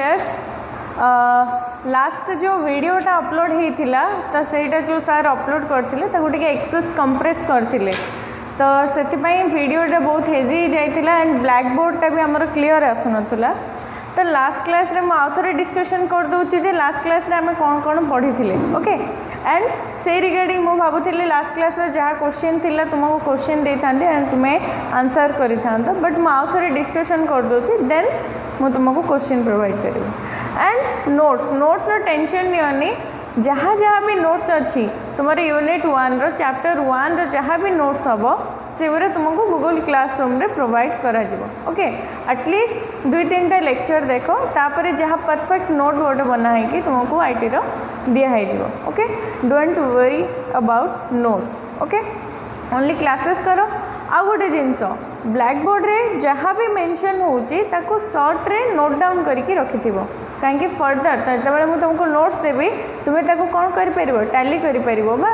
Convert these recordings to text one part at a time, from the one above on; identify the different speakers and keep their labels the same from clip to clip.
Speaker 1: Teachers last जो वीडियोटा upload होता तो सहीटा जो सार अपलोड करते एक्सेस कंप्रेस करते तो से वीडियोटा बहुत हेजी जाइला एंड ब्लैक बोर्डटा भी आमर क्लीयर आसुना तो लास्ट क्लास रे आउ थे डिस्कशन कर दूची लास्ट क्लास रे आम कौन कौन पढ़ी थे ओके एंड से रिगार्डिंग मु भावुली लास्ट क्लास रे जहाँ क्वेश्चन थिला तुमको क्वेश्चन दे था एंड तुम्हें आंसर करी था बट मु आउ थे डिस्कशन कर दूची देन मु तुमको क्वेश्चन प्रोवाइड करी एंड नोट्स टेंशन नियोनी जहाँ जहाँ भी नोट्स अच्छी तुम्हारे यूनिट 1 रो चैप्टर 1 रो जहाँ भी नोट्स हम से तुमको गूगल क्लासरूम रे प्रोवाइड करा ओके एटलिस्ट 2-3टा लेक्चर देखो तापर जहाँ परफेक्ट नोट गोटे बना है कि तुमको आईटी रो दिखाई okay don't worry about notes okay only classes करो आ गोटे जिनस ब्लैक बोर्ड रे जहाँ भी मेंशन होची ताको शॉर्ट रे नोट डाउन करके रखि कहीं फर्दर जो मुझे तुमको नोट्स देवी तुम्हें ताको कौन कर टैली कर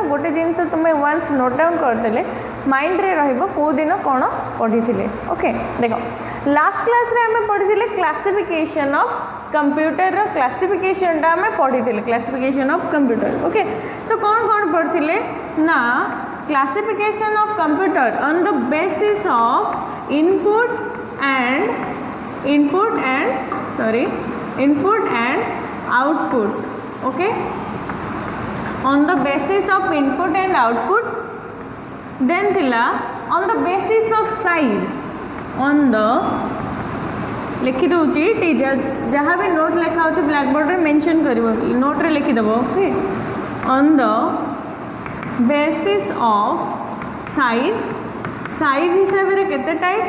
Speaker 1: गोटे जिनस तुम्हें वंस नोट डाउन करदे माइंड रे रहिबो को दिन कौन पढ़ी थे ओके देखो लास्ट क्लास रे हमें पढ़ी थे क्लासिफिकेशन ऑफ कंप्यूटर क्लासिफिकेशन टा हमें पढ़ी थे क्लासिफिकेशन ऑफ कंप्यूटर ओके तो कौन कौन पढ़ी ना classification of computer on the basis of input and output okay on the basis of input and output then थिला on the basis of size on the लिखी दूची टीचर जहाँ भी नोट लिखा हो ब्लैक बोर्ड रे मेंशन करिवो note रे लिखिदेव okay on the basis of size हिसाब रे केते type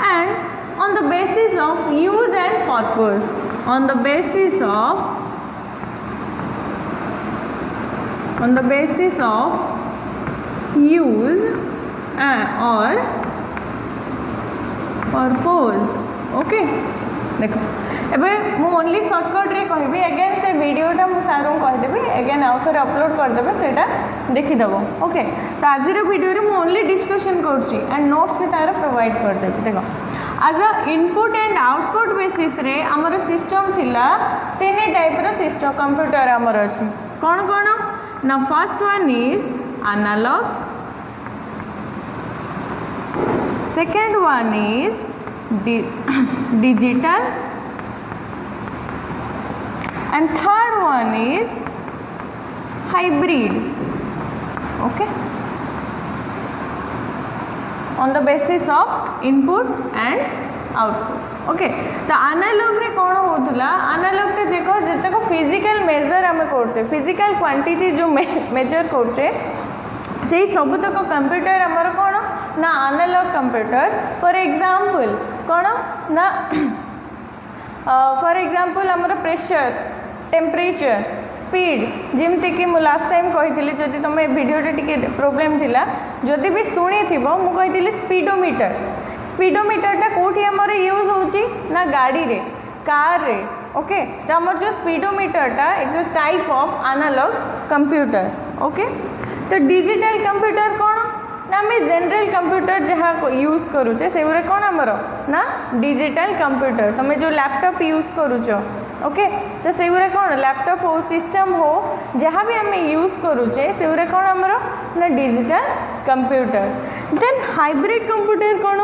Speaker 1: and on the basis of use and purpose on the basis of use or purpose okay देखो एबे मु ओनली शॉर्टकट रे कहबी अगेन से वीडियोटा मु सार को कहदेबी अगेन आउ थे अपलोड करदेबे सेटा देखिदेव ओके तो आज वीडियो रे मु ओनली डिस्कशन करूची एंड नोट्स भी तार प्रोवाइड करदेबी देखो आज अ इनपुट एंड आउटपुट बेसिस रे आमर सिस्टम थिला 3 टाइप रो सिस्टम कंप्यूटर आमर अछि कौन कौन ना first one is analog second one is digital and third one is hybrid okay on the basis of input and output okay तो एनालॉग रे कौन होतला एनालॉग टे देखो जतको फिजिकल मेजर आम करछे फिजिकल क्वांटिटी जो मेजर करछे से सब तक कंप्यूटर आमर कौन ना एनालॉग कंप्यूटर फॉर एग्जांपल कौन ना फॉर एग्जांपल आमर प्रेशर टेम्परेचर स्पीड जमती कि मु लास्ट टाइम कही जदि तुम वीडियोटे टिके प्रोब्लेम थिला जदि भी शुणी थी मुझे स्पीडोमीटरटा कौटी आमर यूज होची ना गाड़ी रे कार रे ओके तो आमर जो स्पीडोमीटरटा it's a type of analog computer okay तो डिजिटल कंप्यूटर कौन ना आम जनरल कंप्यूटर जहाँ यूज करुचे से कौन आमर ना डिजिटल कंप्यूटर तुम जो लैपटॉप यूज करुच ओके तो से कौन लैपटॉप हो सिस्टम हो जहाँ भी आम यूज करुचे से कौन आमर ना digital computer then hybrid computer कौन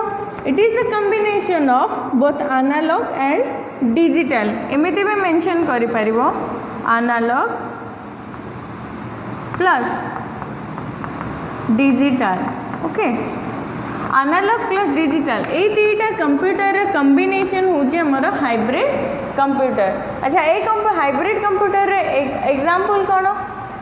Speaker 1: it is a combination of both analog and digital एमती भी मेंशन करि परिबो analog plus digital okay analog plus digital ये दुईटा कंप्यूटर कॉम्बिनेशन होची हमर हाइब्रिड कंप्यूटर अच्छा एक हाइब्रिड कंप्यूटर एग्जांपल कौन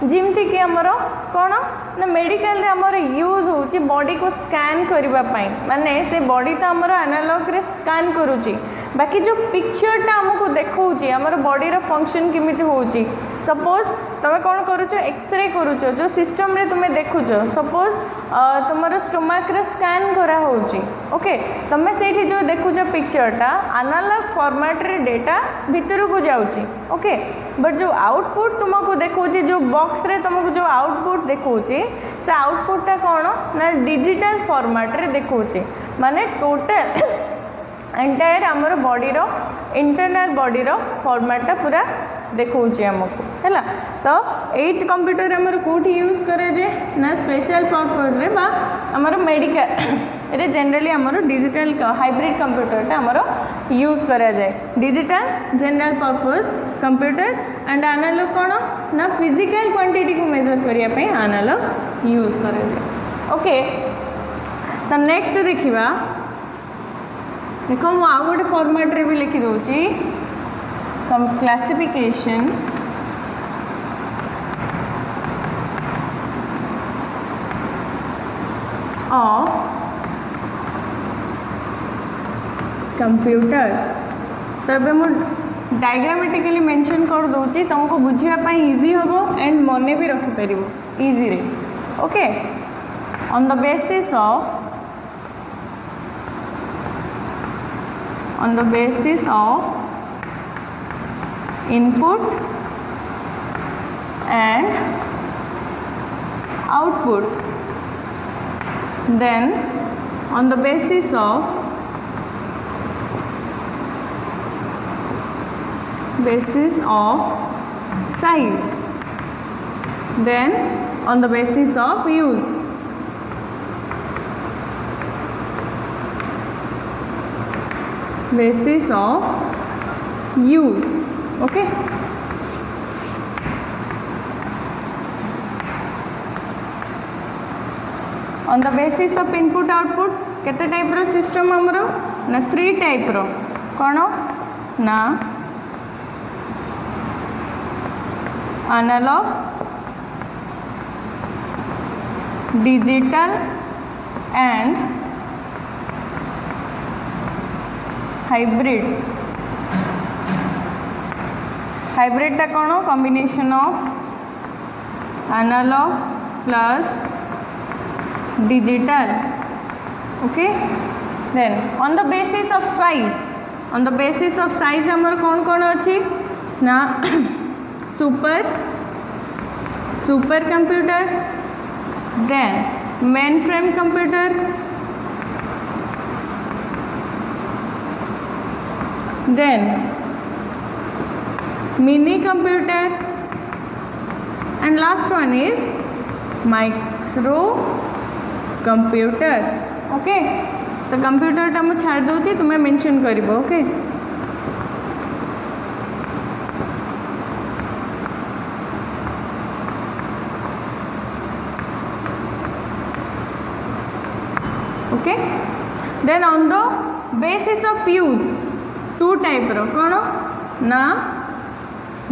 Speaker 1: जमती कि आमर कौन ना मेडिकल रे आमर यूज होची बॉडी को स्कैन करबा पाई माने से बॉडी तो आमर एनालॉग रे स्कैन करूची बाकी जो पिक्चरटा आमको देखौची आमर बॉडी रो फंक्शन केमिति होची सपोज तुम कौन करुच एक्सरे करुच जो सिस्टम रे तुम देखुच सपोज तुम स्टोमक रे स्कैन करा होची ओके तुम से जो देखुच पिक्चरटा एनालॉग फॉर्मेट रे डेटा भीतर को जाउची ओके बट जो आउटपुट तुमको देखौची जो बॉक्स रे तुमको जो आउटपुट देखौची से आउटपुटटा कौन ना डिजिटल फॉर्मेट रे देखौची माने टोटल एंटायर आमर बॉडी रो इंटरनल बॉडी रो फॉर्मेटटा पूरा देखौछि हमको हैला। तो 8 कंप्यूटर हमर कोठी यूज करे जे ना स्पेशल पर्पस रे बा हमर मेडिकल रे जनरली हमर डिजिटल हाइब्रिड कंप्यूटर टा हमर यूज करा जाए। Digital general purpose computer and analog कोन ना फिजिकल क्वांटिटी को मेजर करिया पे एनालॉग यूज करा जाए। ओके तो नेक्स्ट देखिबा देखो मु आ गोटे फॉर्मेट रे भी लिखि दोची क्लासिफिकेशन ऑफ कंप्यूटर। तबे मु डायग्रामेटिकली मेंशन कर दोची तुमको बुझिया पाई इजी होबो एंड मने भी रखि परिबो इजी रे। Okay on the basis of input and output, then on the basis of size, then on the basis of use. Basis of use. Okay, on the basis of input output केते type रो system हमरो ना 3 type रो कोन ना analog digital and hybrid. Hybrid टा कौन combination of analog plus digital. Okay then on the basis of size हमर कौन कौन अच्छी ना super computer, then main frame computer, then mini computer and last one is micro computer. Okay तो computer टा मुझे छाड़ दूची तुम्हें मेंशन करिबो। Okay okay then on the basis of use 2 type रो कौन ना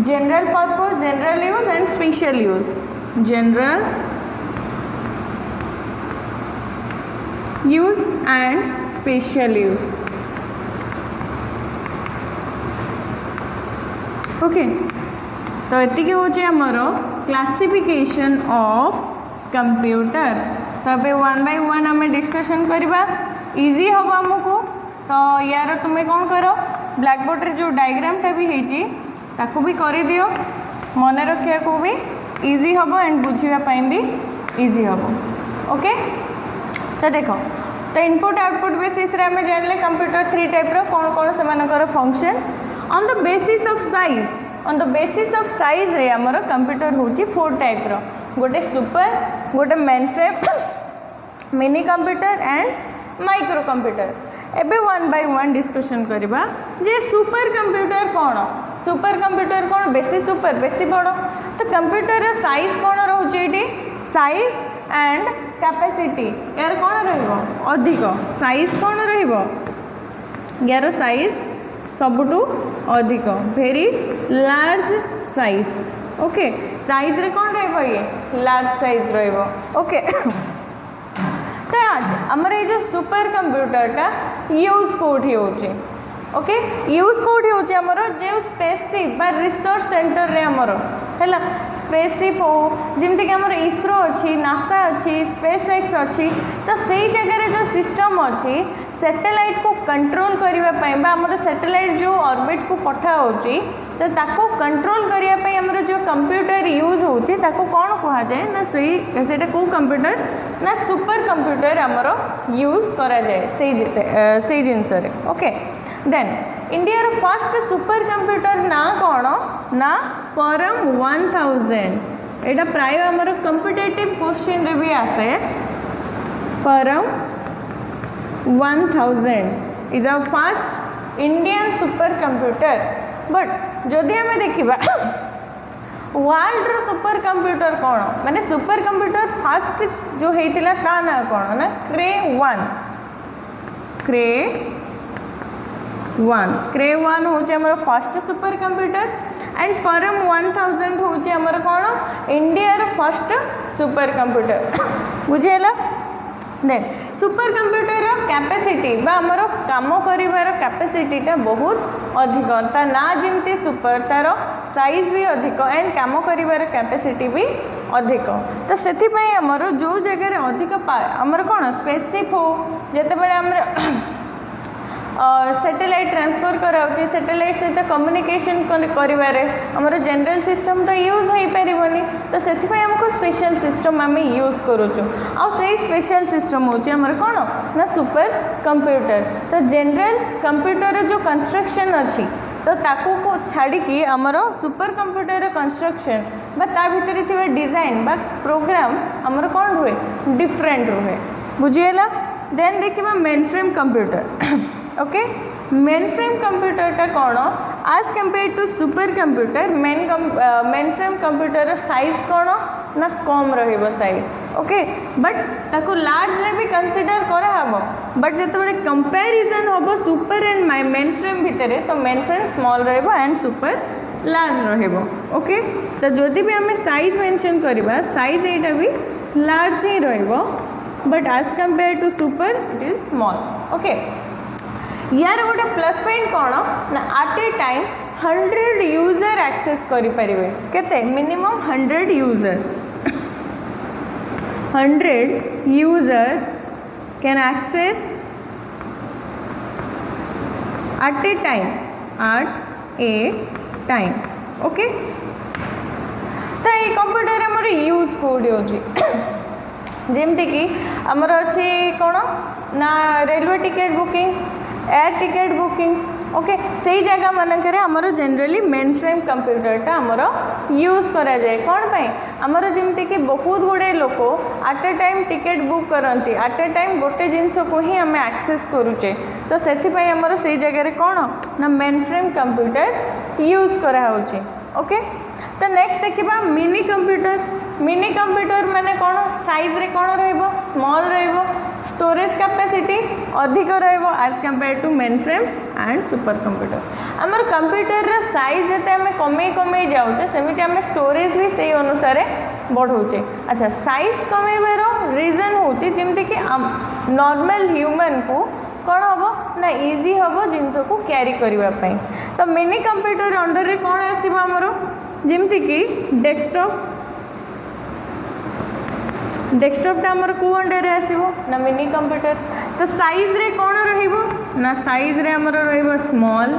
Speaker 1: general purpose general use and special use. General use and special use. Okay तो एतिके होचे हमरो क्लासिफिकेशन ऑफ कंप्यूटर। तबे 1 बाय 1 हमें डिस्कशन करबा इजी होबा हमको। तो यार तुम्हें कौन करो ब्लैक बोर्ड रे जो डायग्राम टा भी हेची ताको भी करि दियो मन रखिया को भी इजी होबो एंड बुझिया पाई भी इजी होबो। ओके तो देखो तो इनपुट आउटपुट बेसिस रे हमें जानले कंप्यूटर 3 टाइप रो कौन कौन से मानकर function. On the basis of size रे हमर कंप्यूटर होची 4 टाइप रो गोटे सुपर गोटे main frame mini computer and micro computer. एबे 1 बाय 1 डिस्कशन करबा जे सुपर कंप्यूटर कौन बेसी सुपर बेसी बड़। तो कंप्यूटर रो साइज कौन रहउची एटी साइज एंड कैपेसिटी यार कौन रहइबो अधिक साइज कौन रहइबो यार साइज सबुटू अधिक very large size. Okay size रे कौन रहइबो ये लार्ज साइज रहइबो। ओके तो आज हमर ये जो सुपर कंप्यूटर का यूज कोठी होची। ओके यूज कोठी होची हमर जे स्पेसशिप बा रिसर्च सेंटर रे हमर हैला स्पेसशिप हो जेमति कि हमर इसरो अछि नासा अछि स्पेस एक्स अछि। तो सेही जगह रे जो सिस्टम अछि सैटेलाइट को कंट्रोल करिवा पई बा हमर सैटेलाइट जो ऑर्बिट को पठा होची तो ताको कंट्रोल करिया पई हमर जो कंप्यूटर यूज होची ताको कोन कहा जाय ना सेही सेटा को कंप्यूटर ना सुपर कंप्यूटर हमर यूज करा जाय सेही जिनस रे। Okay then India row first super computer ना कौन ना परम 1000 एटा प्राय हमर कॉम्पिटिटिव क्वेश्चन रे भी आसे परम 1000 is a first Indian super computer but जदि हमें देखिबा वर्ल्ड रो सुपर कंप्यूटर कौन माने सुपर कंप्यूटर फर्स्ट जो हेतिला ता ना कौन ना क्रे 1 होचे हमर फर्स्ट सुपर कंप्यूटर एंड परम 1000 होचे हमर कौन India row first super computer बुझेला देन सुपर कंप्यूटर रो कैपेसिटी बा हमर काम करिवार कैपेसिटीटा बहुत अधिक ता ना जिमती सुपर तार साइज भी अधिक एंड काम करिवार कैपेसिटी भी अधिक तो सेति पई हमर जो जगह रे अधिक हमर कोन स्पेसिफिक हो जते बेले हमर सैटेलाइट ट्रांसफर कराउची सैटेलाइट सहित कम्युनिकेशन करिवारे हमर जनरल सिस्टम तो यूज होई परिबनी तो सेति पई हमको स्पेशल सिस्टम आम यूज करूचु आ सेही स्पेशल सिस्टम होची हमर कोन ना सुपर कंप्यूटर तो जनरल कंप्यूटर जो कंस्ट्रक्शन अछि तो ताकू को छाड़ी की हमर सुपर कंप्यूटर कंस्ट्रक्शन बा ता भीतर थिबा डिजाइन बा प्रोग्राम हमर कोन रुए डिफरेंट रुए बुझिएला देन देखिबा mainframe computer okay mainframe computer का कौन आज compare to super computer mainframe computer size कौन ना कम रहिबो साइज ओके बट ताको लार्ज रे भी कंसीडर करा हबो बट जते बडे कंपैरिजन हबो सुपर एंड मेनफ्रेम भितरे तो मेनफ्रेम स्मॉल रहिबो एंड सुपर लार्ज रहिबो ओके तो जदि भी हमें साइज मेंशन करबा साइज एटा भी लार्ज ही रहिबो बट आज compare to super it is small okay यार गोटे प्लस पॉइंट कौन ना at a time 100 user access करि परिबे केते minimum 100 user 100 user can access at a time okay तो ये कंप्यूटर हमर यूज कोडी होची जेमती कि हमर अछि कोन ना railway ticket booking air ticket booking okay सही जगह मानकरे हमरो जनरली मेनफ्रेम कंप्यूटरटा हमरो यूज करा जाए कौन पाई हमरो जेमती कि बहुत गुडे लोक at a time ticket book करंती एट ए टाइम गोटे जिनस को ही हमें एक्सेस करूचे तो सेथि पई हमरो सही जगह रे कौन ना मेनफ्रेम कंप्यूटर यूज करा होची ओके तो नेक्स्ट देखिबा मिनी कंप्यूटर माने कौन साइज रे कौन रहइबो स्मॉल रहइबो स्टोरेज कैपेसिटी अधिक रहइबो as compare to mainframe and super computer हमर कंप्यूटर रा साइज जते हमें कमे जाउचे सेमिति हमें स्टोरेज भी सही अनुसार बढ़ौचे अच्छा साइज कमेबार रीजन होची जेमति कि नॉर्मल ह्यूमन को कौन हम ना इजी हम जिनस को क्यारी करने तो मिनी कंप्यूटर अंडर रे कौन आसो आमर जमती कि डेस्कटॉपटा आमर को अंडर रे आसो ना मिनी कंप्यूटर तो साइज रे कौन रहिबो ना साइज रे आमर रहिबो स्मॉल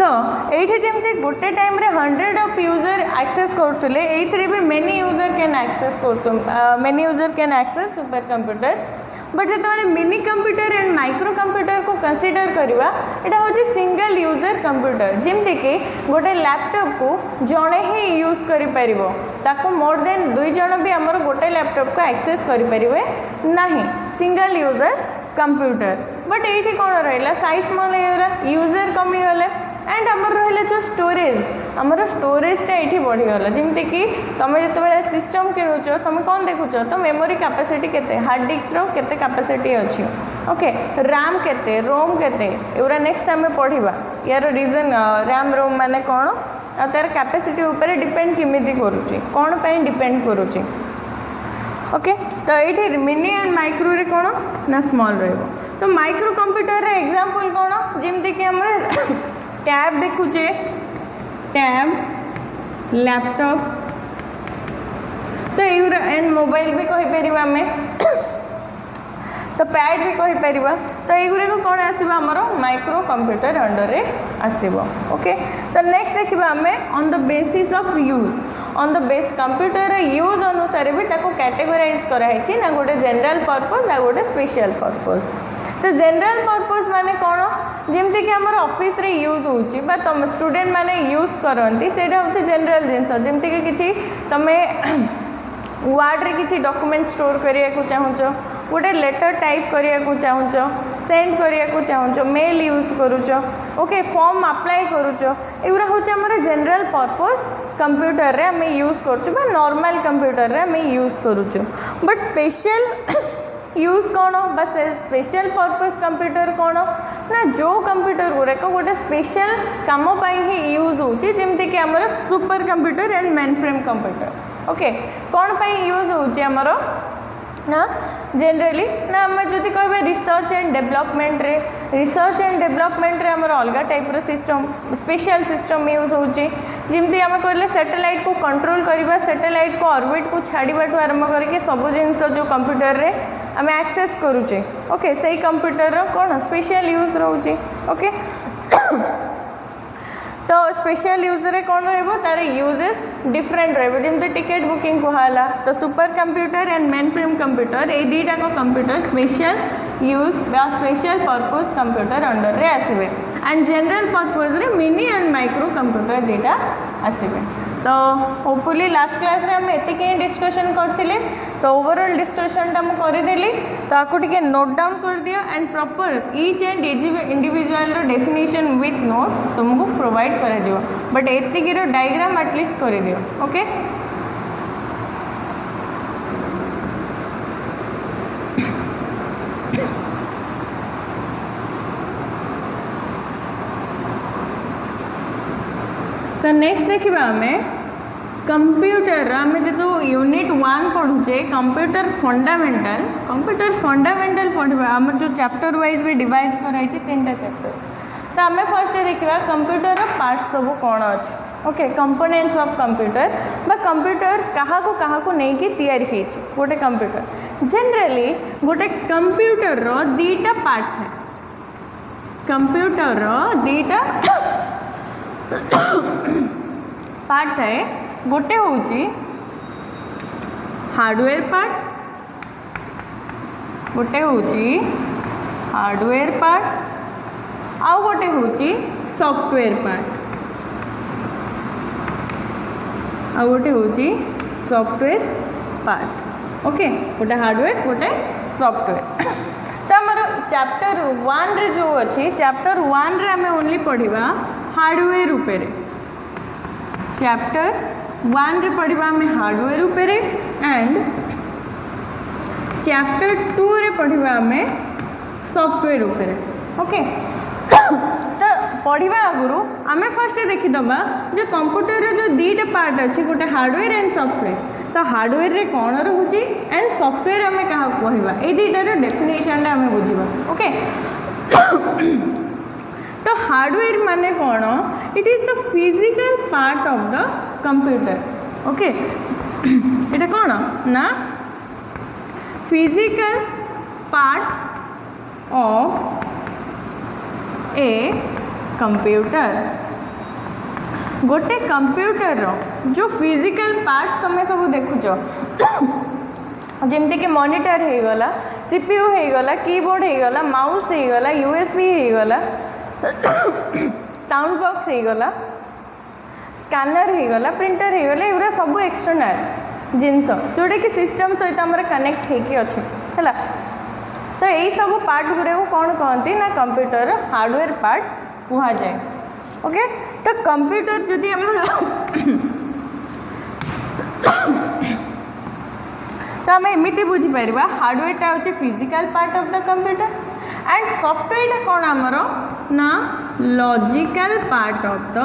Speaker 1: तो ये जमती गोटे टाइम रे 100 ऑफ यूजर एक्सेस करते ये भी many user can access super computer but जो mini computer and micro computer को कंसीडर करवा यहाँ हूँ सिंगल यूजर कंप्यूटर जमती कि गोटे लैपटॉप को जड़े ही यूज कर मोर देन 2 जन भी आमर गोटे लैपटॉप को एक्सेस करें ना सिंगल यूजर कंप्यूटर बट ये कौन रहा साइज स्मॉल हो यूजर कमीगले एंड आमर रहा जो स्टोरेज स्टोरेजटा ये बढ़ीगला जमती कि तुम जो सिस्टम किणुच तुम कौन देखुच तो मेमोरी कैपेसिटी केते हार्ड डिस्क रो केते कैपेसिटी अच्छी ओके रैम केते रोम केते एवरा नेक्स्ट आम पढ़ा यार रीजन रैम रोम माने कौन आ तार कैपेसिटी ऊपर डिपेंड किमिति करूची कौन पे डिपेंड करूची ओके तो ये मिनी एंड माइक्रो रे कौन ना स्मॉल रहिबो तो माइक्रो कंप्यूटर रे एग्जांपल कौन जमती कि हम टैब देखुचे टैब लैपटॉप तो ये एंड मोबाइल भी कहीपर आम तो पैड भी कहीपर तो ये कौन आसमर माइक्रो कंप्यूटर अंडर रे आसो ओके तो नेक्स्ट देखा आम on the basis of use on the base computer use अनुसार भी ताको कैटेगोराइज कराई ना गोटे जनरल पर्पस आ गोटे स्पेशल पर्पस तो जनरल पर्पस माने कौन जमती कि आमर ऑफिस रे यूज होची बा तुम स्टूडेंट माने यूज करंती सेटा होची जनरल जिनस जमती कि किछि तमे वर्ड रे किछि डॉक्यूमेंट स्टोर करिया को चाहुचो गोटे लेटर टाइप करिया को चाहुचो सेंड करिया को चाहुचो मेल यूज करूचो ओके फॉर्म अप्लाई करूचो एगुरा होची हमर जनरल पर्पस कंप्यूटर रे हमें यूज करूचो बा नॉर्मल कंप्यूटर रे हमें यूज करूचो बट स्पेशल यूज कौन बस स्पेशल पर्पस कंप्यूटर कौन ना जो कंप्यूटर गुड़ाक गोटे स्पेशल कम ही यूज होची जेमती कि हमर super computer and main frame computer okay कौन पाई यूज होची हमर ना जनरली ना आम जदि कहे रिसर्च एंड डेवलपमेंट रे रिसर्च एंड डेवलपमेंट रे हमर अलग टाइप रो सिस्टम स्पेशल सिस्टम यूज होची जमती आम कहले सैटेलाइट को कंट्रोल करवा सैटेलाइट को ऑर्बिट को छाड़ाठू आरंभ करके सब जिनस जो कंप्यूटर रे आम एक्सेस करुचे ओके से कंप्यूटर रो कौन स्पेशल यूज रोचे ओके तो स्पेशल यूज रे कौन रहबो तार यूजेस डिफरेंट रहबो जमते टिकट बुकिंग कहला तो super computer and main frame computer ए दीटा को कंप्यूटर स्पेशल यूज बा स्पेशल पर्पस कंप्यूटर अंडर रे आसीबे एंड जनरल पर्पस रे मिनी एंड माइक्रो कंप्यूटर दीटा आसीबे तो होपफुली लास्ट क्लास रे हम एतिक ही डिस्कशन करथिले तो ओवरऑल डिस्कशन टा मु करदेली तो आपको टिके नोट डाउन कर दियो and proper each and individual रो डेफिनेशन विथ नोट तुमको प्रोवाइड कर दियो बट एतिक रो डायग्राम एटलीस्ट कर दियो ओके तो नेक्स्ट देखा आम कंप्यूटर आम जो यूनिट 1 पढ़ुचे कंप्यूटर फंडामेंटल पढ़ा आम जो चैप्टर वाइज भी डिवाइड कराई 3टा चैप्टर तो आम फर्स्ट देखा कंप्यूटर पार्ट्स सब कौन अच्छे ओके कंपोनेंट्स ऑफ कंप्यूटर बा कंप्यूटर क्या नहीं कि तैयारी होती गोटे कंप्यूटर जनरली गोटे कंप्यूटर रो दीटा पार्ट था कंप्यूटर रो दीटा पार्ट थाए गोटे होची हार्डवेयर पार्ट गोटे होची हार्डवेयर पार्ट आउ गोटे होची सॉफ्टवेयर पार्ट आउ गोटे होची सॉफ्टवेयर पार्ट ओके गोटे हार्डवेयर गोटे सॉफ्टवेयर तो आमर चैप्टर 1 रे जो अच्छी चैप्टर 1 रे आमे ओनली पढ़िबा हार्डवेयर उपरे चैप्टर 1 रे पढ़िबा आमे हार्डवेयर उपरे एंड चैप्टर 2 रे पढ़िबा आमे सॉफ्टवेयर उपरे ओके तो पढ़िबा आगुरु आमे फर्स्ट देखिदबा जो कंप्यूटर रे जो दीटा पार्ट अछि गोटे हार्डवेयर एंड सॉफ्टवेयर तो हार्डवेयर रे कौन रोचे एंड सॉफ्टवेयर आमे कहा कहबा ए दीटार डेफिनेशन आमे बुझिबा ओके तो हार्डवेयर माने कौन it is the physical part of the computer okay एटा कौन ना physical part of a computer गोटे कंप्यूटर रो जो फिजिकल पार्ट्स तुम सब देखुच जमती कि मॉनिटर हो गला सीपीयू हो गला कीबोर्ड हो गला माउस हो गला यूएसबी हो गला साउंड बॉक्स हो गला स्कैनर हो गला प्रिंटर हो गला एगुरा सब एक्सटर्नल जिनस जोटा कि सिस्टम सहित आम कनेक्ट होगी अच्छे है तो यही सब पार्ट गुरा को कौन कहती ना कंप्यूटर हार्डवेयर पार्ट कह जाए ओके तो कंप्यूटर जदि तो आम एमती बुझीपर हार्डवेयर हूँ physical part of the computer and software कौन आमर ना logical part of the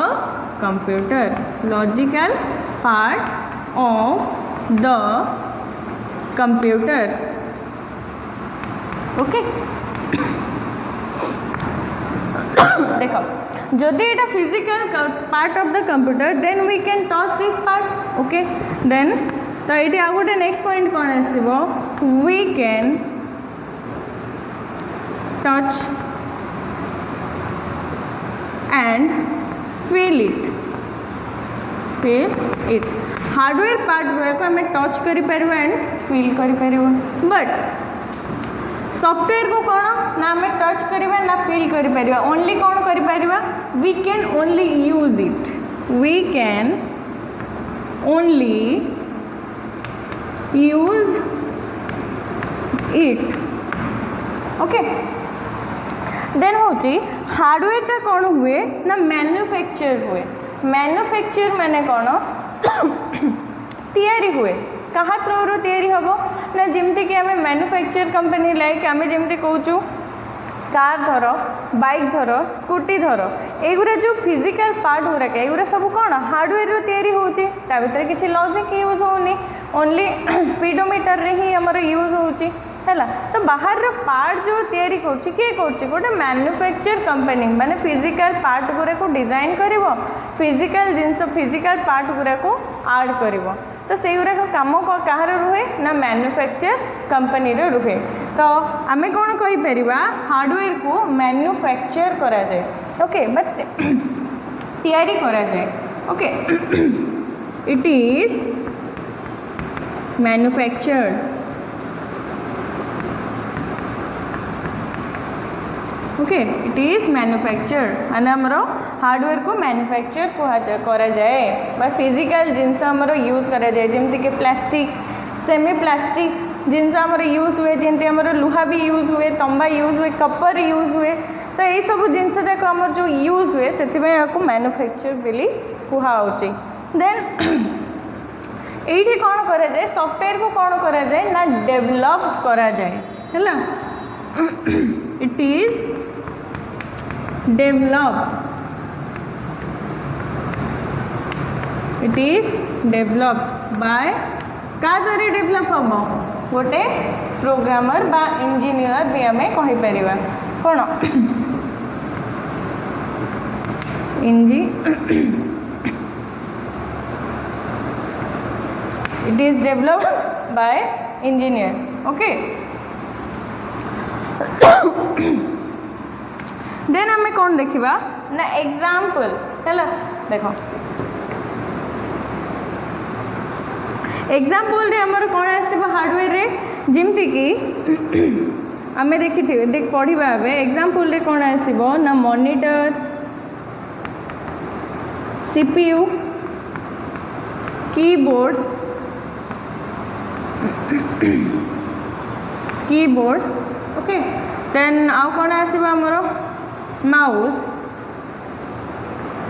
Speaker 1: computer logical part of the computer okay देखो जदि एटा physical part of the computer then we can touch this part okay then तो ये आ गोटे नेक्स्ट पॉइंट कौन आसो we can touch and feel it hardware part गुड़ा को आम टच कर एंड फील कर बट सॉफ्टवेयर को कौन ना आम टच करवा ना फील कर ओनली कौन कर we can only use it we can only use it okay then हूँ हार्डवेयर कौन हुए ना मैन्युफैक्चर हुए मैन्युफैक्चर माने कौन तैयारी हुए कहा थ्रू तैयारी हम ना जमती कि आम मैन्युफैक्चर कंपनी लाइक आम जमती कहूँ कार धर बाइक धर स्कूटी धर एगुरा जो फिजिकल पार्ट गुराक एगुरा सब कौन हार्डवेयर तैयारी होची ता भीतर किसी लॉजिक यूज होनी ओनली स्पीडोमीटर रे ही हमर यूज होची है तो बाहर पार्ट जो तैयारी कर किए गोटे मैन्युफैक्चर कंपनी माने फिजिकल पार्ट गुरा को डिजाइन कर फिजिकल जिनस फिजिकल पार्ट गुरा को आड कर तो से गुराक कम कहार रुहे ना मैन्युफैक्चर कंपनी रुहे तो आम कौन कहीपर हार्डवेयर को मैन्युफैक्चर करा जाए ओके बट तैयारी करा जाए okay it is manufactured okay it is manufactured माने हमरो हार्डवेयर को मैन्युफैक्चर करा जाए बा फिजिकल जिनस हमरो यूज करा जाए जमती कि प्लास्टिक सेमी प्लास्टिक जिनस हमरो यूज हुए जमती हमरो लुहा भी यूज हुए तंबा यूज हुए कपर यूज हुए तो यही सब जिनस जाक हमर जो यूज हुए से मैन्युफैक्चर बोली कहुचे देन ये कौन करा जाए सॉफ्टवेयर को कौन करा जाए ना डेवलप करा जाए है it is develop it is develop bye का द्वारा डेवलप हम गोटे प्रोग्रामर बा इंजीनियर भी आम कहीपर कौन it is develop by engineer okay then आम कौन देखा ना एग्जाम्पल है देखो एग्जाम्पल रे हमर कौन आसो हार्डवेयर रे जमती कि आम देखी देख पढ़ा एग्जाम्पल रे कौन आसो ना monitor CPU keyboard okay then आउ कौन आसो हमर माउस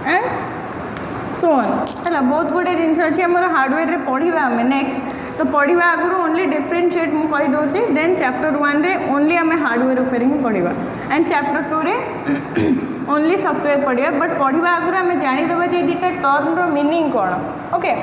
Speaker 1: एंड सो ऑन है बहुत गुड़े जिन अच्छी आम हार्डवेयर रे पढ़ा आम नेक्स्ट तो पढ़ा आगुरी ओनली डिफरेंशिएट मुझे कहीदे देन चैप्टर 1 रे ओनली आम हार्डवेयर उपर ही पढ़ा एंड चैप्टर 2 रे ओनली सॉफ्टवेयर पढ़ा बट पढ़ा आगुरी आम जानीदेवा जे दुटा टर्म रो मीनिंग कौन ओके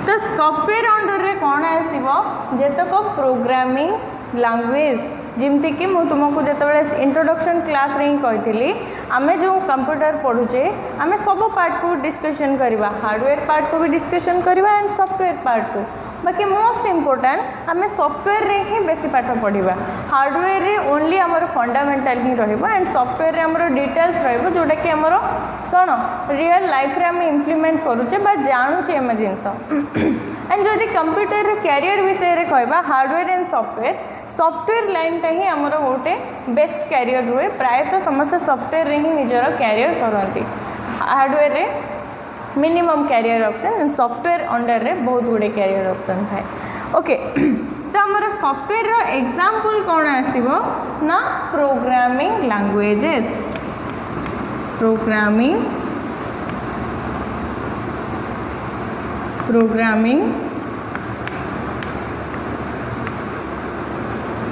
Speaker 1: तो सॉफ्टवेयर अंडर रे कौन आसो जेतक प्रोग्रामिंग लैंग्वेज जमती कि मुझे तुमको जिते इंट्रोडक्शन क्लास रे ही कही आम जो कंप्यूटर पढ़ुचे आम सब पार्ट को डिस्कशन करवा हार्डवेयर पार्ट को भी डिस्कशन करवा एंड सॉफ्टवेयर पार्ट को बाकी मोस्ट इम्पोर्टाट आम सॉफ्टवेयर रे ही बेसी पाठ पढ़ा हार्डवेयर रे ओनली आमर फंडामेंटाल ही एंड सॉफ्टवेयर रे आमर डिटेल्स रोटा कि आमर कौन रियल लाइफ रे आम इम्प्लीमेंट करुचे बा जानूचे आम जिनस एंड जदि कंप्यूटर कैरियर विषय रे कहबा हार्डवेयर एंड सॉफ्टवेयर लाइन ही आमर गोटे बेस्ट कैरियर हुए प्रायतः समस्त सॉफ्टवेयर रे ही निजर कैरियर करती हार्डवेयर रे minimum career option and software under रे बहुत गुड़े कैरियर ऑप्शन थाए ओके तो आमर सॉफ्टवेयर रो एग्जांपल कौन आसीबो ना प्रोग्रामिंग लैंग्वेजेस प्रोग्रामिंग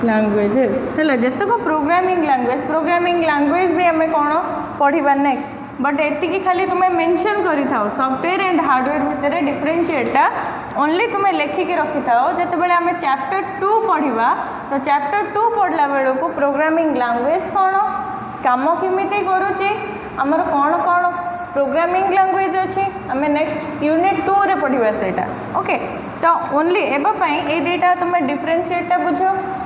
Speaker 1: लैंग्वेजेस है जितक प्रोग्रामिंग लैंग्वेज भी आम कौन पढ़ा नेक्स्ट बट एति खाली तुम्हें मेंशन करि थाओ सॉफ्टवेयर एंड हार्डवेयर भितर डिफरेंशिएटा ओनली तुम्हें लेखिक रखि थाओ जेते बेले आम चैप्टर 2 पढ़ा तो चैप्टर 2 पढ़ला बेले को प्रोग्रामिंग लैंग्वेज कौन काम केमिति करूची आमर कौन कौन प्रोग्रामिंग लैंग्वेज अच्छी आम नेक्स्ट यूनिट 2 रे पढ़ा सेटा ओके तो ओनली एबाई ये दुटा तुम्हें डिफरेंशिएटा बुझ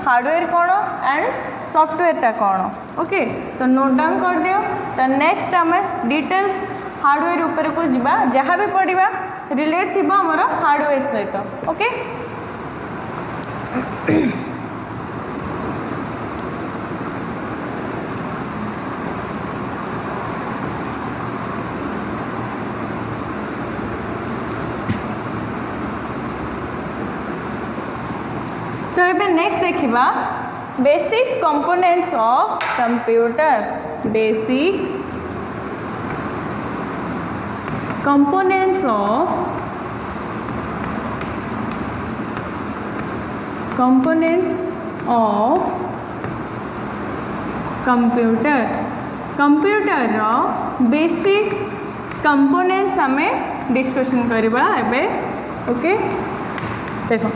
Speaker 1: हार्डवेयर कौन एंड सॉफ्टवेयर कौन ओके तो नोट डाउन कर दियो तो नेक्स्ट आम डिटेल्स हार्डवेयर ऊपर को जीवा जहाँ भी पढ़ा रिलेट थी आमर हार्डवेयर सहित ओके ये नेक्स्ट देखिबा basic components of computer. Basic components of computer. Computer रो बेसिक कंपोनेंट्स हमें डिस्कशन करबा एबे। ओके देखो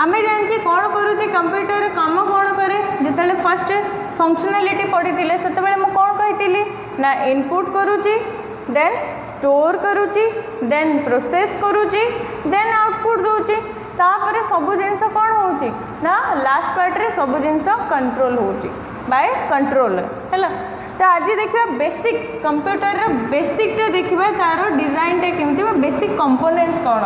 Speaker 1: आमे जानछि कौन करूछि कंप्यूटर काम कौन करे। जिते फर्स्ट फंक्शनलिटी पढ़ी से मु कौन कही ना इनपुट करूछि देन स्टोर करूछि देन प्रोसेस करूछि देन आउटपुट दूची तापर सब जिनस कौन होउछि ना लास्ट पार्ट रे सब जिनस कंट्रोल होउछि बाय कंट्रोलर हैला। तो आज देखिए बेसिक कंप्यूटर रो बेसिक टे देखिबा तारो डिजाइन टे केमति बा बेसिक कंपोनेंट्स कौन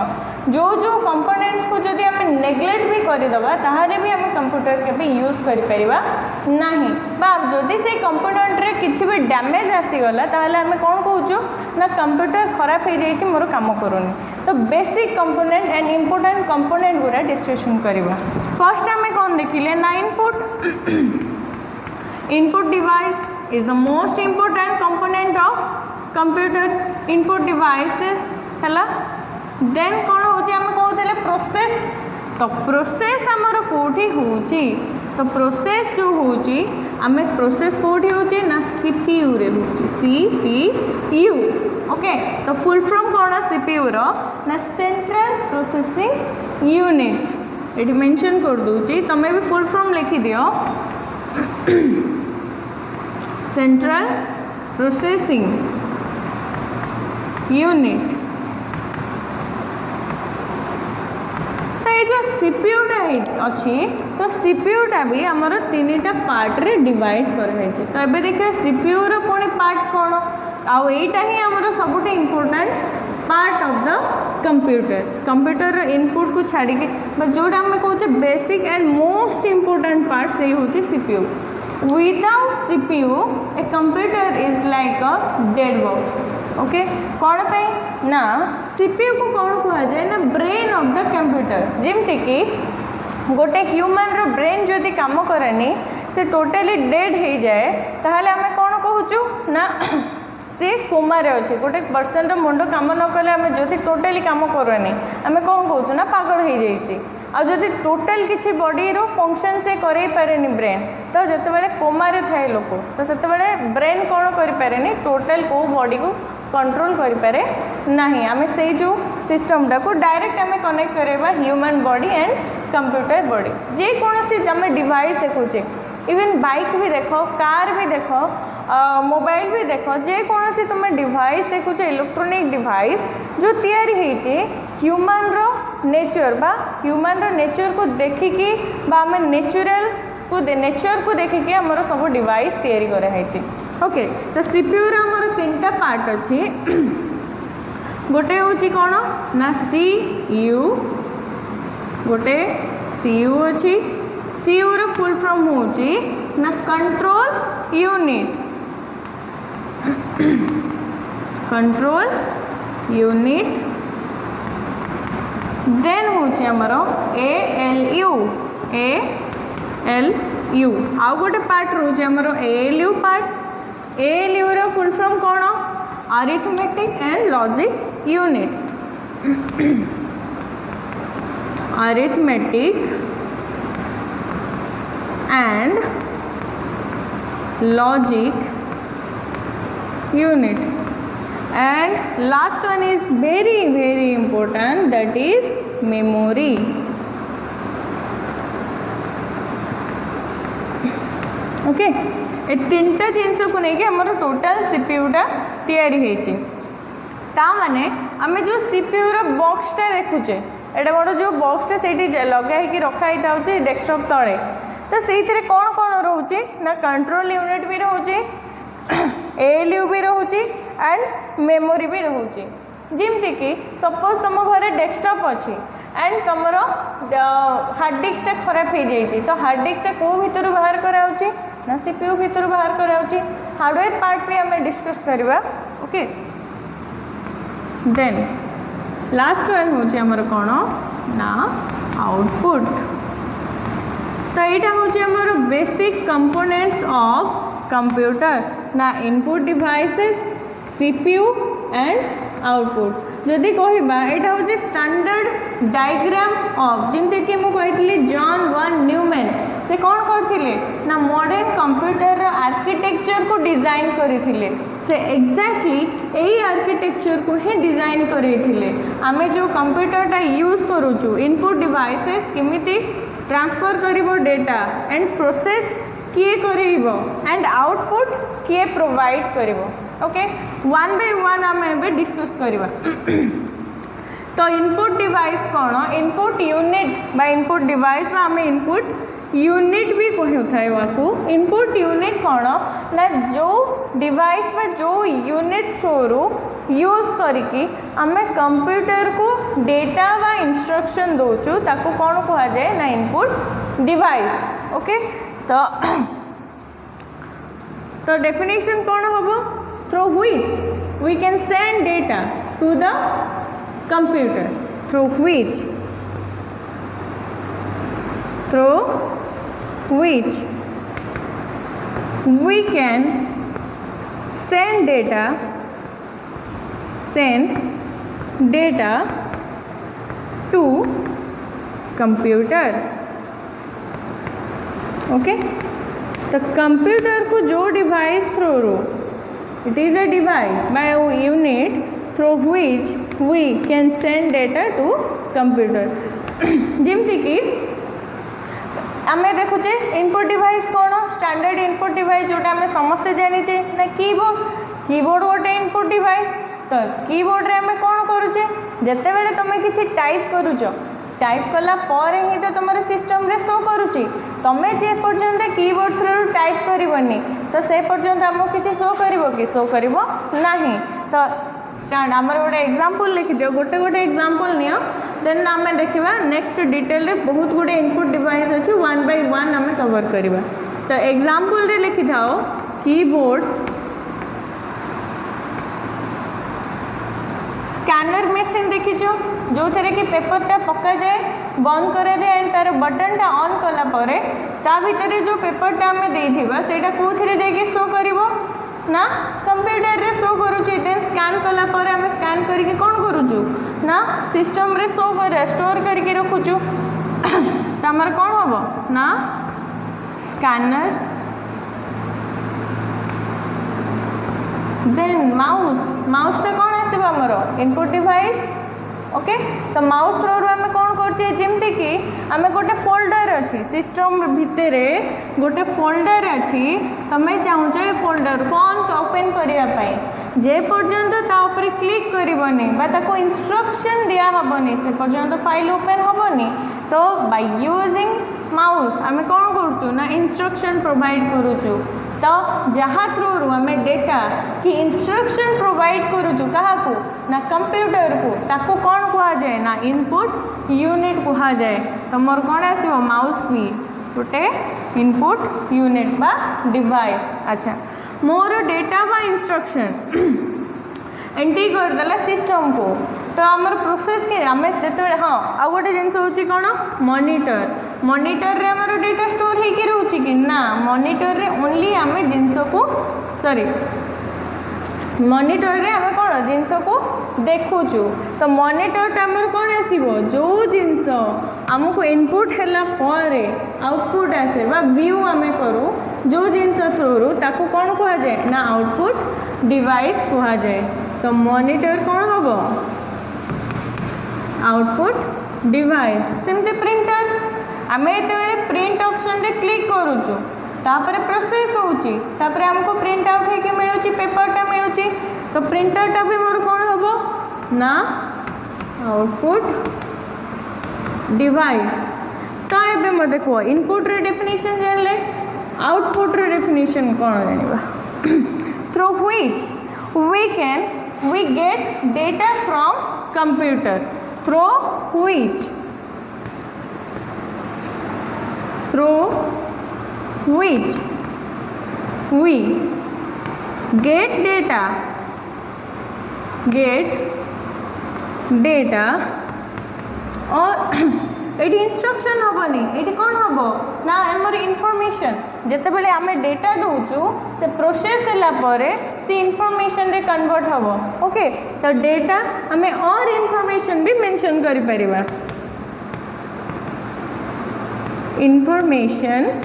Speaker 1: जो जो कंपोनेंट्स को जदि आम नेग्लेक्ट भी करदबा ताहारे भी आम कंप्यूटर के भी यूज करि परिबा नाही बा जदि से कंपोनेंट रे किछि भी डैमेज आसीगला ताहले आम कौन कहूछु ना कंप्यूटर खराब हो जाइछि मोर काम करूनी। तो basic component and important component गुरा डिस्कशन करबा। फर्स्ट आम कौन देखिले ना input device is the most important component of computer input devices हैला। देन कौन होची हम कहते प्रोसेस। तो प्रोसेस आमर कोठी होची तो प्रोसेस जो होची आमे प्रोसेस कोठी होची ना सीपीयू रे होची सीपीयू। ओके तो फुल फॉर्म कौन सीपीयू रो ना central processing unit eighty mention कर दूची तमे भी फुल फॉर्म लिखि दियो सेंट्रल प्रोसेसिंग यूनिट। तो ये जो सीपीयूटा अच्छी तो सीपीयूटा भी आमर तीन टा पार्ट रे डिवाइड कर। तो ये देखिए सीपीयू रो पुणी पार्ट कौन आउ एटा ही आमर सबुठे important part of the computer input को छाड़ी जोटा आम कहे basic and most important part से होची CPU. Without CPU, a computer is like a dead box. Okay? कौन पे ना CPU को कौन कहा जाए ना ब्रेन ऑफ द कंप्यूटर। जमती कि गोटे ह्यूमन रो ब्रेन जदि काम करेनी से टोटली डेड हो जाए ताहले आमे कौन कहूँ ना सी कोमारे अच्छे गोटे पर्सन मुंड काम न कले आम जदि टोटली काम करनी आम कौन कहूँ ना पागल हो जाइए। आ जदि टोटल किसी बॉडी रो फंक्शन से करे पारेनी ब्रेन तो जितेबाला कोमारे थाए लोक तो से ब्रेन कौन करें टोटल को बॉडी को कंट्रोल करें ना आम से जो सिस्टमटा को डायरेक्ट आम कनेक्ट करवा human body and computer body. जेकोसी आम डिवाइस देखुचे इवन बाइक भी देख कार भी देख मोबाइल भी देख जेकोसी तुम डिवाइस देखुच इलेक्ट्रोनिक डिवाइस जो तैयारी होती ह्यूमन रो नेचर बा ह्यूमन रो नेचर को देखिकी बा आम नेचुरल को नेचर को देखिकी आमर सब डिवाइस तैयारी कराई। ओके तो सीपीयू रो आमर तीनटा पार्ट अच्छी गोटे हूँ कौन ना सीयू गोटे सीयू अच्छी सीयू रो फुल फॉर्म हूँ ना control unit control unit. Then हूँ ALU आउ गोटे पार्ट रोचे आमर ALU पार्ट। ALU रो फुल फॉर्म कौन arithmetic and logic unit arithmetic and logic unit and last one is very important that is memory। Okay ए तीनटा जिनस को लेकिन आमर टोटाल सीपीयूटा तैयारी होती माने आम जो सीपीयू रो बॉक्सटा देखुचे एटा बड़ जो बॉक्सटा से लगाई रखाई था डेस्कटॉप तले तो से कौन कौन रोचे ना कंट्रोल यूनिट भी रोचे ALU भी रोचे एंड मेमोरी भी रोचे। जमती कि सपोज तुम घर डेस्कटॉप अच्छी एंड तुम हार्ड डिस्कटा खराब हो जाए तो हार्ड डिस्कटा कौ भर बाहर कराऊँगी ना सीपीयू भर बाहर कराऊँगी। हार्डवेयर पार्ट भी आम डिस्कस करवा। ओके देन लास्ट वन हूँ आमर कौन ना आउटपुट तो यहाँ हूँ आमर बेसिक कंपोनेंट्स ऑफ कंप्यूटर ना input devices CPU and output जदि कहवा यहाँ हूँ स्टैंडर्ड डायग्राम ऑफ जमती कि मुझे जॉन वन न्यूमैन से कौन करते ना मॉडर्न कंप्यूटर आर्किटेक्चर को डिजाइन करते से एक्जाक्टली यही आर्किटेक्चर को ही डिजाइन करते आमे जो कंप्यूटरटा यूज करूँ इनपुट डिवाइसेस किमिति ट्रांसफर करिवो डेटा एंड प्रोसेस किए करिवो एंड आउटपुट किए प्रोवाइड करिवो ओके वन बाय वन आमे डिस्कस करिवा तो इनपुट डिवाइस कौन इनपुट यूनिट बा इनपुट डिवाइस में आम इनपुट यूनिट भी कहूँ इनपुट यूनिट कौन ना जो डिवाइस में जो यूनिट थ्रू यूज करिकी आमे कंप्यूटर को डेटा व इंस्ट्रक्शन दौचु ताको कौन कहा जाए ना इनपुट डिवाइस ओके तो डेफिनेशन कौन हम through which we can send data to the computer through which we can send data to computer okay तो कंप्यूटर को जो device through it is a device by unit through which we can send data to computer जमती कि आमे देखुचे input device कौन standard input device जोटा आमे समस्ते जानिचे ना कीबोर्ड गोटे इनपुट डिवाइस तो कीबोर्ड रे आमे कौन करूचे जते बेले तमे किछि टाइप करूचो टाइप कला पर ही तो तुम सिस्टम रे शो करुच्ची तमे जे पर्यंत कीबोर्ड थ्रू टाइप करबनी तो से पर्यंत आमको किछि शो करिवो कि शो करिवो नाही तो स्टैंड आमर गोटे एग्जांपल लिखि दियो गोटे गोटे एग्जांपल नियो देन आमे देखिबा नेक्स्ट डिटेल रे बहुत गुडे इनपुट डिवाइस अछि वन बाय वन आमे कवर करिबा तो एग्जांपल रे लिखि थाओ कीबोर्ड स्कैनर मशीन देखिचो जो थेरे कि पेपरटा पक्का जाए बंद करा जाए एंड तार बटनटा ऑन कला परे ता भीतर जो पेपरटा आमे देइथिबा सेटा कोथिरे जाके शो करिवो ना कंप्यूटर रे शो करूची देन स्कैन कला पर आमे स्कैन करके कौन करूचु ना सिस्टम रे शो करे स्टोर करके रखुचु तो हमर कौन हबो ना स्कैनर देन माउस टा कौन आसीबो हमर इनपुट डिवाइस ओके तो माउस थ्रू आमे कौन करछे जेमती कि आमे गोटे फोल्डर अच्छी सिस्टम भितर गोटे फोल्डर अच्छी तमे चाहूच ए फोल्डर कौन ओपन करने जे पर्यंत ता ऊपर क्लिक करबनी बा ताको इंस्ट्रक्शन दिया हबनी से पर्यंत फाइल ओपन हबनी तो बाय यूजिंग माउस आमे कौन करचु ना इंस्ट्रक्शन प्रोवाइड करूचु तो जहाँ थ्रू आम डेटा कि इंस्ट्रक्शन प्रोवाइड करूचु क्या ना कंप्यूटर को ताको कौन कहा जाए ना इनपुट यूनिट कहा जाए तो मोर कौन आसो माउस भी गोटे इनपुट यूनिट बा डिवाइस अच्छा मोर डेटा बा इंस्ट्रक्शन एंट्री करदेला सिस्टम को तो आमर प्रोसेस के आम जो हाँ आउ गोटे जिनस हूँ कौन मॉनिटर रे आमर डेटा स्टोर होकर रोचे कि ना मॉनिटर रे ओनली आम जिनस को सॉरी मॉनिटर रे आम कौन जिनस को देखुचु तो मॉनिटर आमर कौन आसो जो जिनस आमको इनपुट है आउटपुट आसे बा व्यू आम करूँ जो जिनस थ्रू ताको कौन कहा जाए ना आउटपुट डिवाइस कहा जाए तो मॉनिटर कौन हम आउटपुट डिवाइस सेमती प्रिंटर आम ये प्रिंट ऑप्शन रे क्लिक करूँ तापर प्रोसेस होपर आमको प्रिंट आउट होकर मिलूँ पेपरटा मिलूँ तो प्रिंटरटा भी मोर कौन हम ना आउटपुट डिवाइस तो ये मैं देखो इनपुट रे डेफिनेशन जानले आउटपुट रे डेफिनेशन कौन जानिबा through which we get data from computer through which we get data और ये इंस्ट्रक्शन हेनी ये कौन हम ना आमर इनफॉरमेशन जिते बड़े आम डेटा दौचु से प्रोसेस से इनफॉरमेशन रे कन्वर्ट हम ओके तो डेटा आम और इनफॉरमेशन भी मेंशन कर परिबा information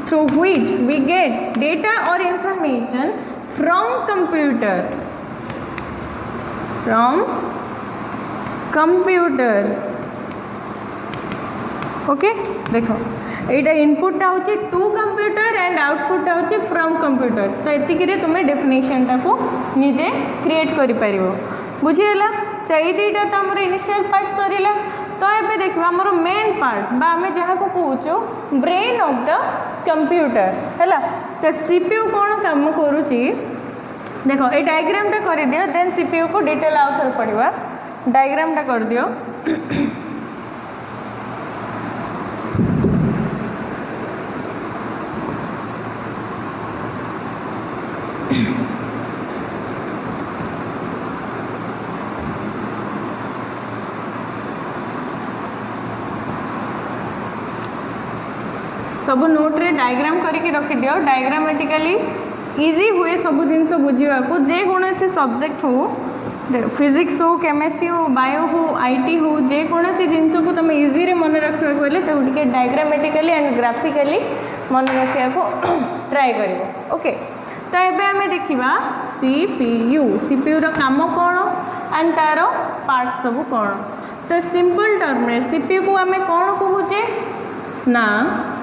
Speaker 1: through which we get data or information from computer okay देखो एटा इनपुट होची टू कंप्यूटर एंड आउटपुट होची फ्रॉम कंप्यूटर तो एतिकी तुम्हें डेफिनेशन टाको निजे क्रिएट करि परिबो बुझियला तो ये दुईटा तो आम इनिशियल पार्ट सरीला तो ये देखो आम मेन पार्ट बा आम जहाँ को कहूँ ब्रेन ऑफ द कंप्यूटर है तो सीपीयू कौन काम करुच्ची देखो ये डायग्राम टा कर दियो देन सीपीयू को डिटेल आउ थोड़ा पढ़ा डायग्राम टा कर दियो सब नोट रे डायग्राम करके रखी दियो डायग्रामेटिकली इजी हुए सब जिनस बुझा को जेकोसी सब्जेक्ट हो फिजिक्स हो केमिस्ट्री हो बायो हो आईटी हो जेकोसी जिनस को तुम इजी रे मन रखा बोले तो डायग्रामेटिकली एंड ग्राफिकली मन रखा को ट्राए कर ओके तो ये आम देखा सीपीयू रो काम कौन एंड तार पार्ट्स सब कौन तो सिंपल टर्म रे सीपीयू को आम कौन कहूचे ना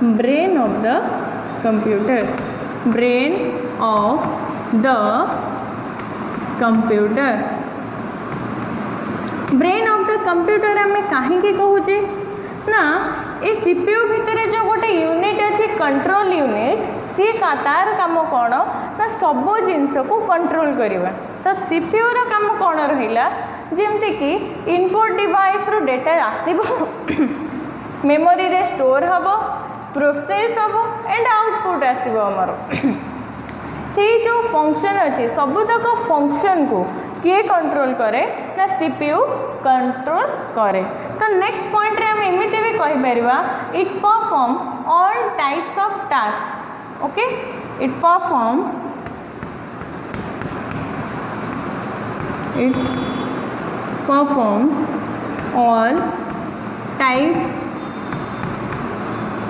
Speaker 1: brain of the computer brain of the computer brain of the computer आम कहीं कहूचे ना ये सीपीयू भितर जो गोटे यूनिट अच्छी कंट्रोल यूनिट सी तार काम कौन ना सब जिनस को कंट्रोल करवा तो सीपीयू रो काम कौन रहा जमती कि इनपुट डिवाइस रो डेटा आसब मेमोरी रे स्टोर हम प्रोसेस हम एंड आउटपुट आसब आमर से जो फंक्शन अच्छे सबुतक फंक्शन को किए कंट्रोल करे ना सीपीयू कंट्रोल करे तो नेक्स्ट पॉइंट रे हम एमती भी कहीपर it perform all types of task okay it perform all types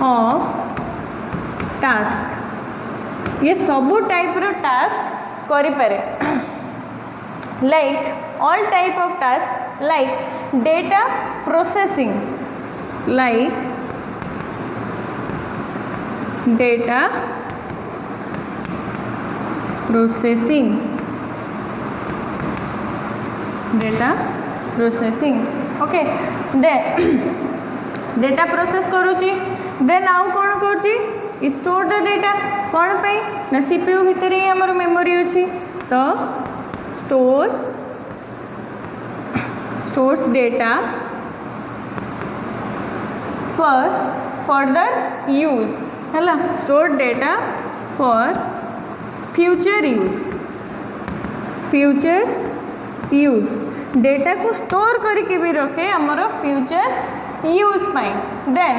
Speaker 1: of task ये सबू टाइप रो टास्क करिपारे like all type of task like data processing okay data process करुची देन आउ कौन करुची स्टोर द डेटा कौन पे ना सीपीयू भितर ही हमर मेमोरी अच्छी तो stores data for further use है store data for future use data को स्टोर करके भी रखे हमर फ्यूचर यूज पाई then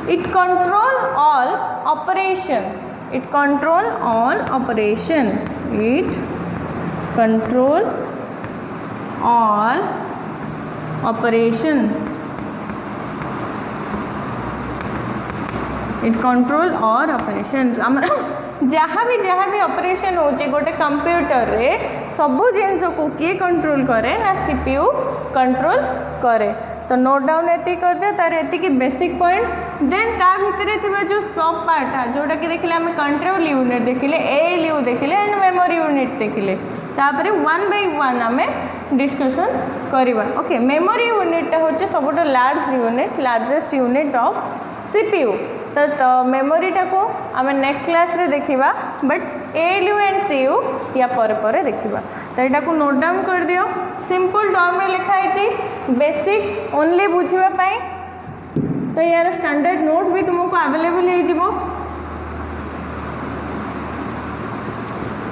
Speaker 1: it control all operations it control all operation it control all operations it control all operations जहाँ भी operation होचे गोटे कंप्यूटर रे सबू जिनस को किए कंट्रोल करे ना सीपीयू कंट्रोल करे तो नोट डाउन एति कर दे तार एति की बेसिक पॉइंट देन ता भितरे थिबा जो सब पार्ट है जोटा कि देखिले हम कंट्रोल यूनिट देखिले एएलयू देखिले एंड मेमोरी यूनिट देखिले तापरे वन बाय वन आमे डिस्कशन करबा ओके मेमोरी यूनिट होचे सबटा लार्जेस्ट यूनिट ऑफ सीपीयू तो मेमोरी टाको आम नेक्स्ट क्लास रे देखिबा बट एएलयू एंड सीयू या पर देखिबा तो यहाँ को नोट डाउन कर दियो सिंपल टर्म में लिखा है बेसिक ओनली बुझिबा पाई तो यार स्टैंडर्ड नोट भी तुमको अवेलेबल हो जिवो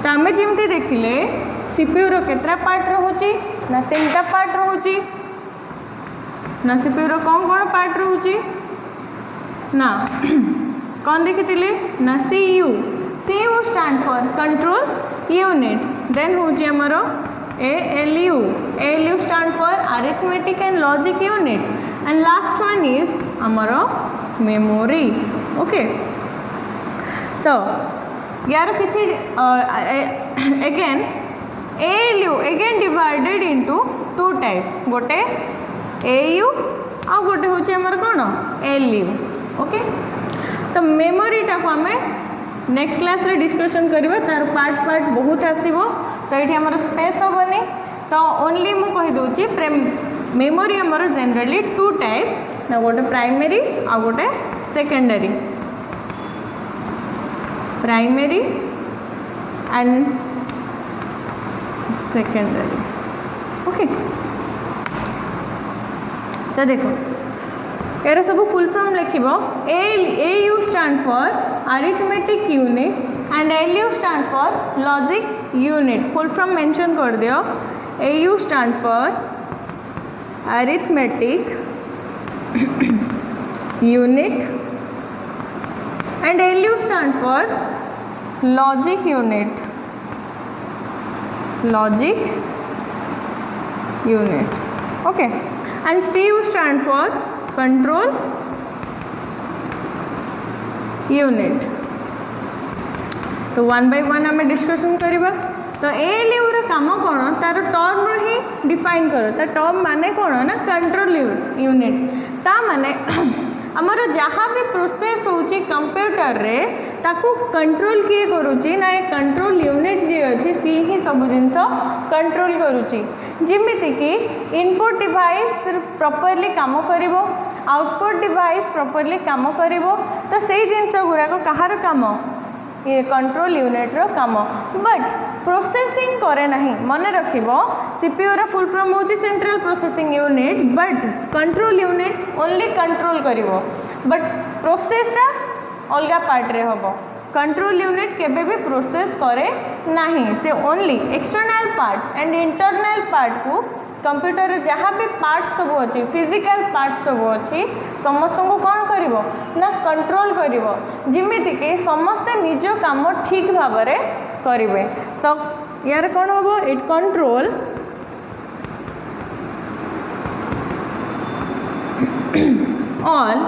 Speaker 1: तो आम जमती देखिले सीपीयू रो केतरा पार्ट रहउची ना तीनटा पार्ट रहउची ना सीपीयू रो कौन कौन पार्ट रोचे ना कौन देखी ना CU CU stand for control unit then हूँ आमर ALU ALU स्टैंड फॉर अरिथमेटिक एंड लॉजिक यूनिट एंड लास्ट वन इज आमर मेमोरी ओके तो यार किसी again ALU again divided into two type गोटे AU आ गोटे हूँ आमर कौन LU ओके तो मेमोरी टाक आम नेक्स्ट क्लास रे डिस्कशन करवा तार पार्ट पार्ट बहुत आसो तो ये आमर स्पेस हेनी तो ओनली मु कहीदे मेमोरी आमर जनरली टू टाइप ना गोटे प्राइमरी आ गोटे secondary primary and secondary okay तो देखो यार सब फुल फॉर्म लिखिबो AU stand for arithmetic unit and LU stand for logic unit full form mention कर दियो AU stand for arithmetic unit and LU stand for logic unit okay and CU stand for control unit तो one by one आम discussion करवा तो ALU रो काम कौन तार term ही define करो ता टर्म माने कौन ना कंट्रोल यूनिट ता माने आमर जहाँ भी प्रोसेस होची कंप्यूटर रे ताकू कंट्रोल किए करुची ना कंट्रोल यूनिट जी अच्छी सी ही सब जिनस कंट्रोल करुची जिमिति कि इनपुट डिवाइस प्रॉपर्ली काम करिवो आउटपुट डिवाइस प्रॉपर्ली काम करिवो तो से जिनस गुराक कहार काम ये कंट्रोल यूनिट रो काम बट प्रोसेसिंग करे नहीं मन रखिबो सीपीयू रो फुल फॉर्म होची central processing unit but control unit only control करिवो बट प्रोसेसटा अलगा पार्ट रे होबो कंट्रोल यूनिट केबे भी प्रोसेस करे नहीं से only external part and internal part को कंप्यूटर जहाँ भी पार्ट्स सब अच्छी फिजिकल पार्ट्स सब अच्छी समस्त को कौन करिवो ना कंट्रोल करिवो जिमिति कि समस्ते निज काम ठीक भाव में करिवे तो यार कौन होबो it control all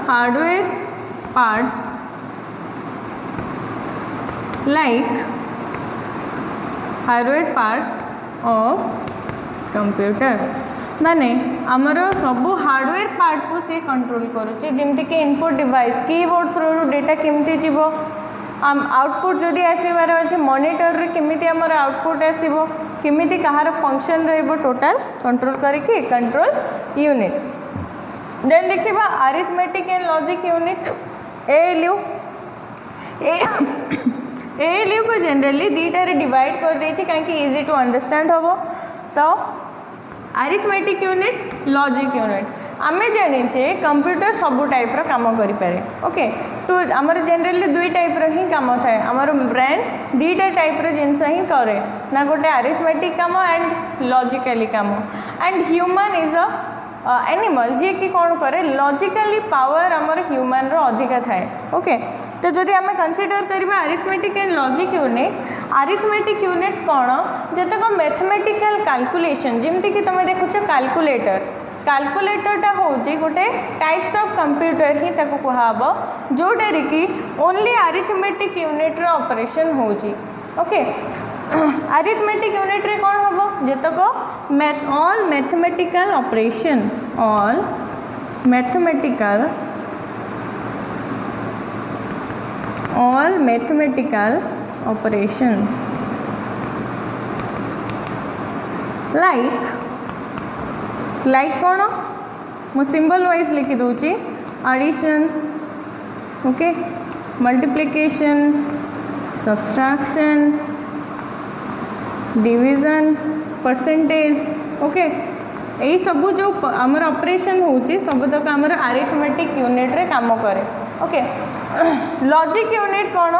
Speaker 1: hardware parts like hardware parts of computer माने आमर सब हार्डवेयर पार्ट को सी कंट्रोल करुचे जमती कि input device keyboard through data केमती जीवो आउटपुट जदि आसबार अच्छे मॉनिटर रे केमिति आमर आउटपुट आसीबो केमिति कहार फंक्शन रहइबो टोटल कंट्रोल करके कंट्रोल यूनिट देन देखिबा arithmetic and logic unit ALU को जनरली दीटा रे डिवाइड कर देछि काहे इजी टू अंडरस्टैंड होबो तो अरिथमेटिक यूनिट लॉजिक यूनिट आमे जानिछे कंप्यूटर सब टाइप रो काम करि पारे ओके तो हमर जनरली दुई टाइप रो ही काम थाए हमर ब्रेन दीटा टाइप रो जिंस ही करे ना गोटे अरिथमेटिक काम एंड लॉजिकली काम and human is a animal जी कि कौन करे लॉजिकली पावर आमर ह्यूमन रो अधिका थाए ओके तो जदि आम कंसीडर करबा अरिथमेटिक एंड लॉजिक यूनिट कौन जतक मैथमेटिकल कैलकुलेशन जमती कि तुम देखुच कैलकुलेटरटा हूँ गोटे टाइप्स ऑफ कंप्यूटर ही ताको कहब जोटा कि ओनली अरिथमेटिक यूनिट रो ऑपरेशन होची ओके अरिथमेटिक यूनिट रे कौन हम जतक ऑल मैथमेटिकल ऑपरेशन लाइक कौन मु सिंबल वाइज लिखी दूची addition okay multiplication subtraction division percentage okay यही सब जो आमर ऑपरेशन होची सब तक आमर अरिथमेटिक यूनिट रे काम करे ओके लॉजिक यूनिट कौन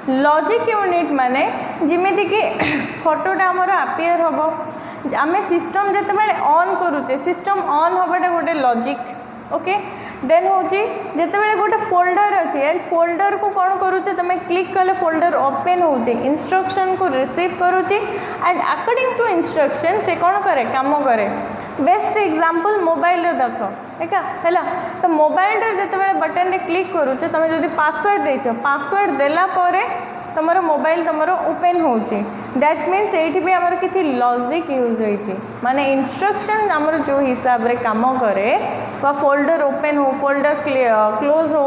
Speaker 1: लॉजिक यूनिट माने जिमिति कि फोटोटा आमर अपियर हम आम सिस्टम जिते बड़े ऑन करुचे सिस्टम ऑन हवाटा गोटे लॉजिक ओके देन हूँ जिते गोटे फोल्डर अच्छी एंड फोल्डर को कौन करुचे तुम क्लिक कले फोल्डर ओपन हो इंस्ट्रक्शन को रिसीव करुच्ची एंड अकॉर्डिंग टू इंस्ट्रक्शन से कौन करे काम करे बेस्ट एग्जांपल मोबाइल देख ठीक है तो मोबाइल जिते बटन रे क्लिक करुचे तुम जो पासवर्ड देच पासवर्ड देला परे तुम मोबाइल तुम ओपन हो दैट मीन्स ये भी आमर किसी लॉजिक यूज होती माने इंस्ट्रक्शन आमर जो हिसाब रे काम करे वा फोल्डर ओपन हो फोल्डर क्लोज हो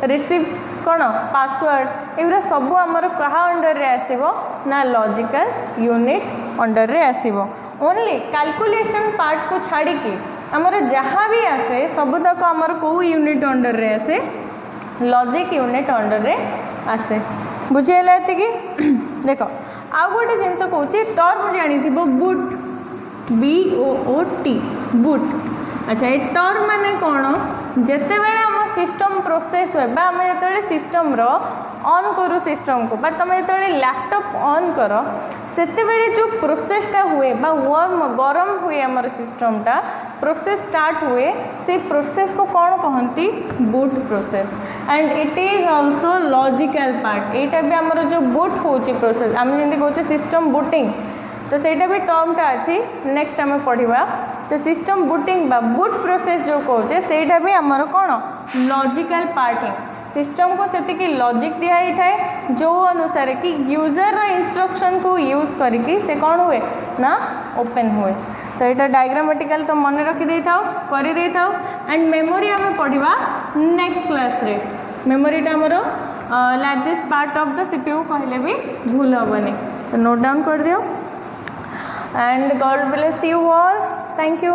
Speaker 1: रिसीव कौन पासवर्ड एगुरा सब आमर कहा अंडर रे आसीबो ना लॉजिकल यूनिट अंडर रे आसीबो ओनली कैलकुलेशन पार्ट को छाड़ी की आमर जहाँ भी आसे सब तक आमर को यूनिट अंडर रे आसे लॉजिक यूनिट अंडर रे आसे बुझेगा ये देख आउ गोटे जिन कौन टर्म जानी बुट BOOT बुट अच्छा ये टर्म माने कौन जिते बड़े आम सिस्टम प्रोसेस हुए आम जो सिस्टम ऑन करूँ सिस्टम को तुम जो लैपटॉप ऑन कर से जो प्रोसेसटा हुए वर्म गरम हुए आमर सिस्टमटा प्रोसेस स्टार्ट हुए से प्रोसेस को कौन कहती boot process and it is also logical part यहाँ भी आमर जो बूट हो प्रोसेस आम जमी कहे सिस्टम बूटिंग तो सहीटा भी टर्मटा अच्छी नेक्स्ट आम पढ़ा तो सिस्टम बूटिंग बा बूट प्रोसेस जो कहे सहीटा भी आमर कौन लॉजिकल पार्ट ही सिस्टम को से लॉजिक दिखाई थाए जो अनुसार कि यूजर इंस्ट्रक्शन को यूज करके से कौन हुए ना ओपन हुए तो यहाँ डायग्रामेटिकल तो मन रखी था एंड मेमोरी आम पढ़ा नेक्स्ट क्लास रे मेमोरीटा आमर largest part of the CPU कहले भी भूल हेनी तो नोट डाउन कर दियो and God bless you all thank you